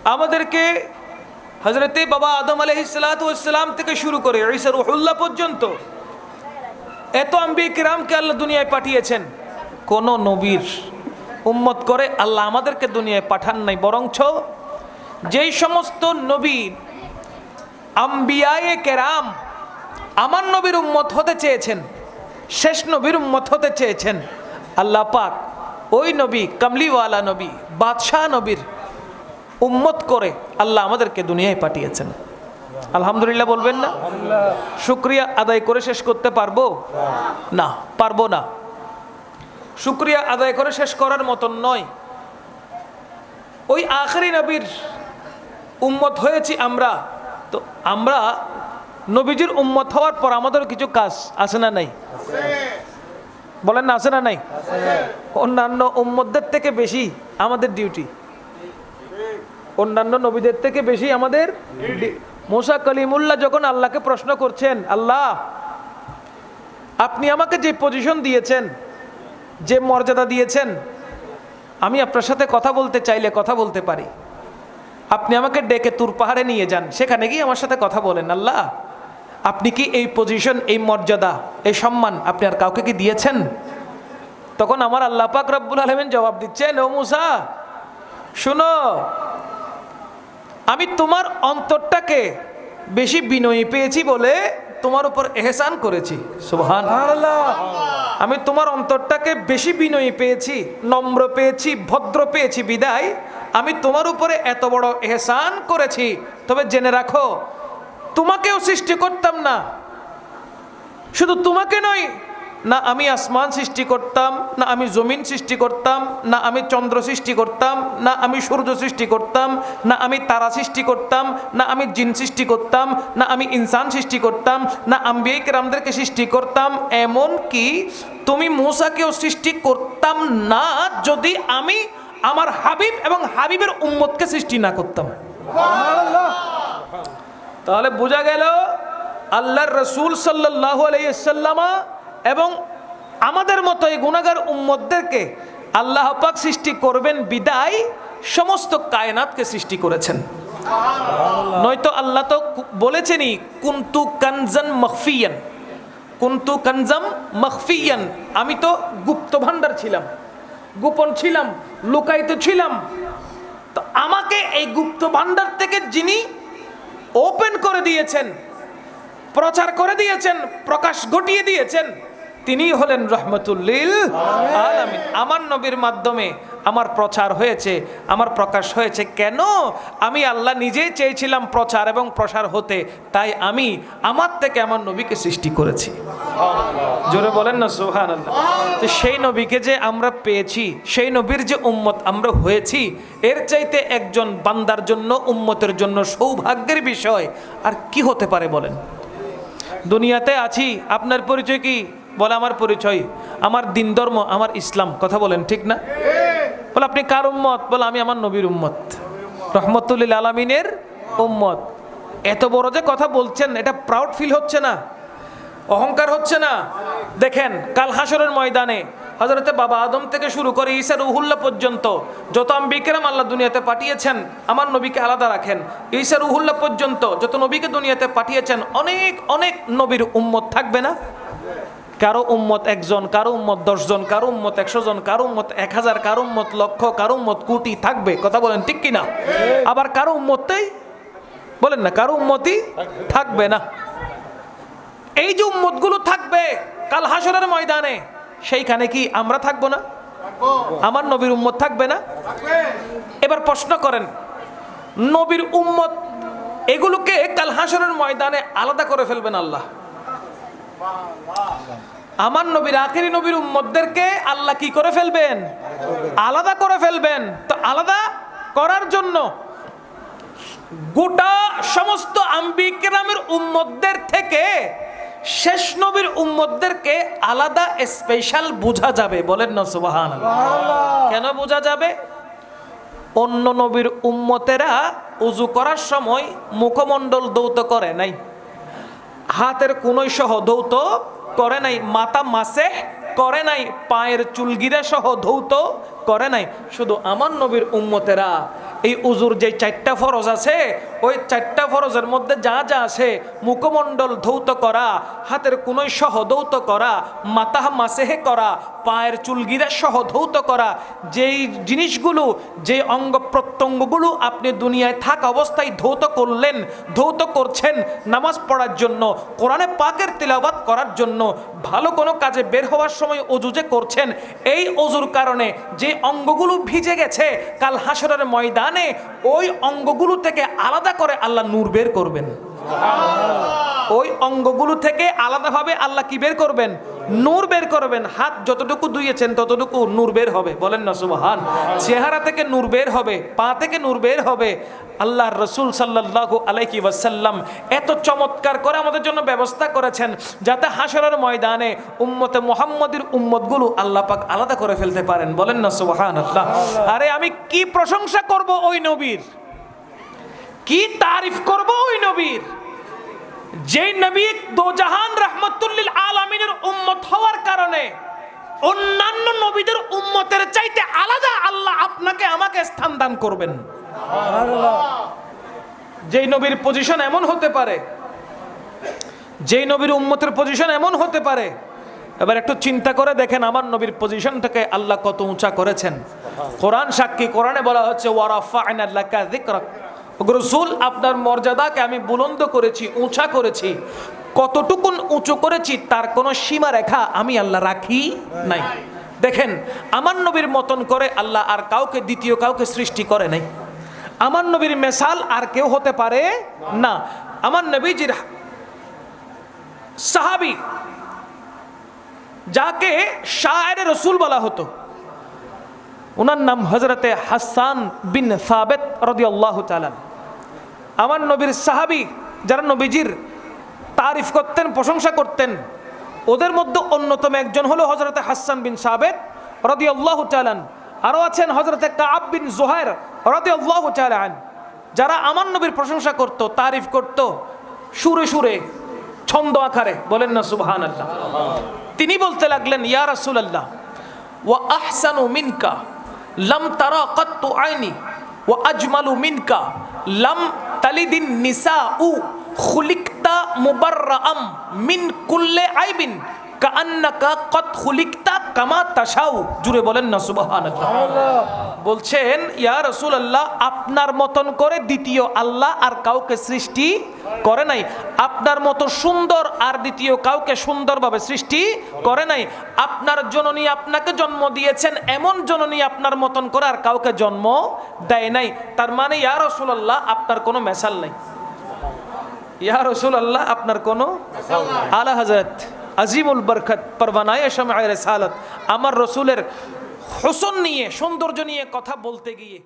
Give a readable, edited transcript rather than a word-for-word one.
আমাদেরকে হযরতে বাবা আদম আলাইহিসসালাম থেকে শুরু করে ঈসা রূহুল্লাহ পর্যন্ত এত আম্বিয়া কিরামকে আল্লাহ দুনিয়ায় পাঠিয়েছেন। কোন নবীর উম্মত করে আল্লাহ আমাদেরকে দুনিয়ায় পাঠান নাই, বরঞ্চ যেই সমস্ত নবী আম্বিয়ায়ে কেরাম আমার নবীর উম্মত হতে চেয়েছেন, শেষ নবীর উম্মত হতে চেয়েছেন, আল্লাহ পাক ওই নবী কামলিওয়ালা নবী বাদশাহ নবীর উম্মত করে আল্লাহ আমাদেরকে দুনিয়ায় পাঠিয়েছেন। আলহামদুলিল্লাহ বলবেন না? শুকরিয়া আদায় করে শেষ করতে পারবো না, পারবো না। শুকরিয়া আদায় করে শেষ করার মতন নয়। ওই আখেরি নবীর উম্মত হয়েছি আমরা, তো আমরা নবীজির উম্মত হওয়ার পর আমাদের কিছু কাজ আছে না নাই? বলেন না, আছে না নাই? অন্যান্য উম্মতদের থেকে বেশি আমাদের ডিউটি, অন্যান্য নবীদের থেকে বেশি আমাদের। মুসা কালিমুল্লাহ যখন আল্লাহকে প্রশ্ন করছেন, আল্লাহ আপনি আমাকে যে পজিশন দিয়েছেন, যে মর্যাদা দিয়েছেন, আমি আপনার সাথে কথা বলতে চাইলে কথা বলতে পারি, আপনি আমাকে ডেকে তুর পাহাড়ে নিয়ে যান, সেখানে গিয়ে আমার সাথে কথা বলেন। আল্লাহ আপনি কি এই পজিশন, এই মর্যাদা, এই সম্মান আপনি আর কাউকে কি দিয়েছেন? তখন আমার আল্লাহ পাক রব্বুল আলামিন জবাব দিচ্ছেন, ও মুসা শুনো, আমি তোমার অন্তরটাকে বেশি বিনয়ী পেয়েছি বলে তোমার উপর এহসান করেছি। সুবহানাল্লাহ। আমি তোমার অন্তরটাকে বেশি বিনয়ী পেয়েছি, নম্র পেয়েছি, ভদ্র পেয়েছি বিদায় আমি তোমার উপরে এত বড় এহসান করেছি। তবে জেনে রাখো, তোমাকেও সৃষ্টি করতাম না, শুধু তোমাকে নয়, না আমি আসমান সৃষ্টি করতাম, না আমি জমিন সৃষ্টি করতাম, না আমি চন্দ্র সৃষ্টি করতাম, না আমি সূর্য সৃষ্টি করতাম, না আমি তারা সৃষ্টি করতাম, না আমি জিন সৃষ্টি করতাম, না আমি ইনসান সৃষ্টি করতাম, না আম্বিয়া কিরামদেরকে সৃষ্টি করতাম, এমন কি তুমি মূসাকেও সৃষ্টি করতাম না যদি আমি আমার হাবিব এবং হাবিবের উম্মতকে সৃষ্টি না করতাম। তাহলে বোঝা গেল আল্লাহর রাসূল সাল্লাল্লাহু আলাইহি ওয়াসাল্লাম এবং আমাদের মতো এই গুনাহগার উম্মতদেরকে আল্লাহ পাক সৃষ্টি করবেন বিদায় সমস্ত কায়নাতকে সৃষ্টি করেছেন। নয়তো আল্লাহ তো বলেছেনই, কুনতু কানজান মখফিয়ান, কুনতু কানজাম মখফিয়ান, আমি তো গুপ্ত ভান্ডার ছিলাম, গোপন ছিলাম, লুকায়িত ছিলাম। তো আমাকে এই গুপ্ত ভান্ডার থেকে যিনি ওপেন করে দিয়েছেন, প্রচার করে দিয়েছেন, প্রকাশ ঘটিয়ে দিয়েছেন, তিনি হলেন রহমতুল লিল আলামিন। আমার নবীর মাধ্যমে আমার প্রচার হয়েছে, আমার প্রকাশ হয়েছে। কেন? আমি আল্লাহ নিজেই চেয়েছিলাম প্রচার এবং প্রসার হতে, তাই আমি আমার থেকে আমার নবীকে সৃষ্টি করেছি। জোরে বলেন না সুবহানাল্লাহ। তো সেই নবীকে যে আমরা পেয়েছি, সেই নবীর যে উম্মত আমরা হয়েছি, এর চাইতে একজন বান্দার জন্য, উম্মতের জন্য সৌভাগ্যের বিষয় আর কি হতে পারে বলেন? দুনিয়াতে আছি, আপনার পরিচয় কি? বলে আমার পরিচয় আমার দিন ধর্ম, আমার ইসলাম। কথা বলেন ঠিক না? বলে আপনি কার উম্মত? বলে আমি আমার নবীর উম্মত, রহমতুল লিল আলামিনের উম্মত। এত বড় যে কথা বলছেন, এটা প্রাউড ফিল হচ্ছে না? অহংকার হচ্ছে না? দেখেন কাল হাসরের ময়দানে হযরতে বাবা আদম থেকে শুরু করে ঈসা রূহুল্লাহ পর্যন্ত যত আম্বিয়া কিরাম আল্লাহ দুনিয়াতে পাঠিয়েছেন, আমার নবীকে আলাদা রাখেন, ঈসা রূহুল্লাহ পর্যন্ত যত নবীকে দুনিয়াতে পাঠিয়েছেন, অনেক অনেক নবীর উম্মত থাকবে না? কারো উম্মত একজন, কারো উম্মত 10 জন, কারো উম্মত 100 জন, কারো উম্মত 1000, কারো উম্মত লক্ষ, কারো উম্মত কোটি থাকবে। কথা বলেন ঠিক কিনা? আবার কারো উম্মতেই বলেন না, কারো উম্মতই থাকবে না। এই যে উম্মতগুলো থাকবে কাল হাসরের ময়দানে, সেইখানে কি আমরা থাকবো না? আমার নবীর উম্মত থাকবে না? এবার প্রশ্ন করেন, নবীর উম্মত এগুলোকে কাল হাসরের ময়দানে আলাদা করে ফেলবেন আল্লাহ। আমার নবীর আখেরি নবীর উম্মতদেরকে আল্লাহ কি করে ফেলবেন? আলাদা করে ফেলবেন। তো আলাদা করার জন্য গোটা সমস্ত আম্বিয়া কিরামের উম্মতদের থেকে শেষ নবীর উম্মতদেরকে আলাদা স্পেশাল বোঝা যাবে। বলেন না সুবহানাল্লাহ। কেন বোঝা যাবে? অন্য নবীর উম্মতেরা উযু করার সময় মুখমণ্ডল ধৌত করে নাই, হাতের কোনই সহ ধৌত করে নাই, মাথা মাসেহ করে নাই, পায়ের চুলগিরা সহ ধৌত করে নাই। শুধু আমার নবীর উম্মতেরা এই উজুর যে 4টা ফরজ আছে ওই 4টা ফরজের মধ্যে যা যা আছে, মুখমণ্ডল ধৌত করা, হাতের কোনোই সহ ধৌত করা, মাথা মাসেহে করা, পায়ের চুলগিরা সহ ধৌত করা, যেই জিনিসগুলো, যে অঙ্গ প্রত্যঙ্গগুলো আপনি দুনিয়ায় থাকা অবস্থায় ধৌত করলেন, ধৌত করছেন নামাজ পড়ার জন্য, কোরআনে পাকের তিলাওয়াত করার জন্য, ভালো কোনো কাজে বের হওয়ার সময় ওযু যে করছেন, এই ওযুর কারণে যে অঙ্গগুলো ভিজে গেছে, কাল হাসরের ময়দানে ওই অঙ্গগুলো থেকে আলাদা করে আল্লাহ নূর বের করবেন। ওই অঙ্গগুলো থেকে আলাদাভাবে আল্লাহ কি বের করবেন? নূর বের করবেন। হাত যতটুকু ধুইয়েছেন ততটুকু নূর বের হবে, বলেন না সুবহান। চেহারা থেকে নূর বের হবে, পা থেকে নূর বের হবে। আল্লাহর রাসূল সাল্লাল্লাহু আলাইহি ওয়াসাল্লাম এত চমৎকার করে আমাদের জন্য ব্যবস্থা করেছেন যাতে হাসরের ময়দানে উম্মতে মুহাম্মাদের উম্মতগুলো আল্লাহ পাক আলাদা করে ফেলতে পারেন, বলেন না সুবহানাল্লাহ। আরে আমি কি প্রশংসা করব ওই নবীর, কি তারিফ করব ওই নবীর, যেই নবী দোজাহান রাহমাতুল লিল আলামিনের উম্মত হওয়ার কারণে অন্যান্য নবীদের উম্মতের চাইতে আলাদা আল্লাহ আপনাকে আমাকে স্থান দান করবেন। যেই নবীর পজিশন এমন হতে পারে, যেই নবীর উম্মতের পজিশন এমন হতে পারে, এবার একটু চিন্তা করে দেখেন আমার নবীর পজিশনটাকে আল্লাহ কত উঁচা করেছেন। কোরআন সাক্ষী, কোরআনে বলা হচ্ছে ওয়ারাফা'না লাকা যিকরাক, রাসূল আপনার মর্যাদাকে আমি বুলন্দ করেছি, উঁচা করেছি। কতটুকুন উঁচু করেছি তার কোনো সীমা রেখা আমি আল্লাহ রাখি নাই। দেখেন আমার নবীর মতন করে আল্লাহ আর কাউকে, দ্বিতীয় কাউকে সৃষ্টি করে নাই। আমার নবীর মেসাল আর কেউ হতে পারে না। আমার নবীজির সাহাবী যাকে শায়েরে রাসূল বলা হতো, ওনার নাম হযরতে হাসান বিন সাবিত রাদিয়াল্লাহু তাআলা। আমার নবীর সাহাবী যারা নবীজির তারিফ করতেন, প্রশংসা করতেন, ওদের মধ্যে অন্যতম একজন হলো হযরতে হাসান বিন সাবিত রাদিয়াল্লাহু তাআলা। আরও আছেন হযরতে কাআব বিন যুহাইর রাদিয়াল্লাহু তাআলা আন, যারা আমার নবীর প্রশংসা করত, তারিফ করত সুরে সুরে, ছন্দ আকারে, বলেন না সুবহানাল্লাহ। তিনি বলতে লাগলেন, ইয়া রাসূলুল্লাহ ওয়া আহসানু মিনকা লাম তারা কাত্তু আইনি ওয়া আজমালু মিনকা লাম তালিদিন নিসাউ খুলিকতা মুবাররাআম মিন কুল্লি আইবিন কাআন্নাকা কদ খুলিকতা কামা তাশাউ। জুড়ে বলেন না সুবহানাল্লাহ। বলছেন, ইয়া রাসূলুল্লাহ আপনার মতন করে দ্বিতীয় আল্লাহ আর কাউকে সৃষ্টি করে নাই, আপনার মতো সুন্দর আর দ্বিতীয় কাউকে সুন্দরভাবে সৃষ্টি করে নাই। আপনার জননী আপনাকে জন্ম দিয়েছেন, এমন জননী আপনার মতন করে আর কাউকে জন্ম দেয় নাই। তার মানে ইয়া রাসূলুল্লাহ আপনার কোনো মেসাল নাই। ইয়া রাসূলুল্লাহ আপনার কোনো আলা হযরত আজিমুল বরকত পরওয়ানায়ে শামআয়ে রিসালাত আমার রসুলের হুসন নিয়ে, সৌন্দর্য নিয়ে কথা বলতে গিয়ে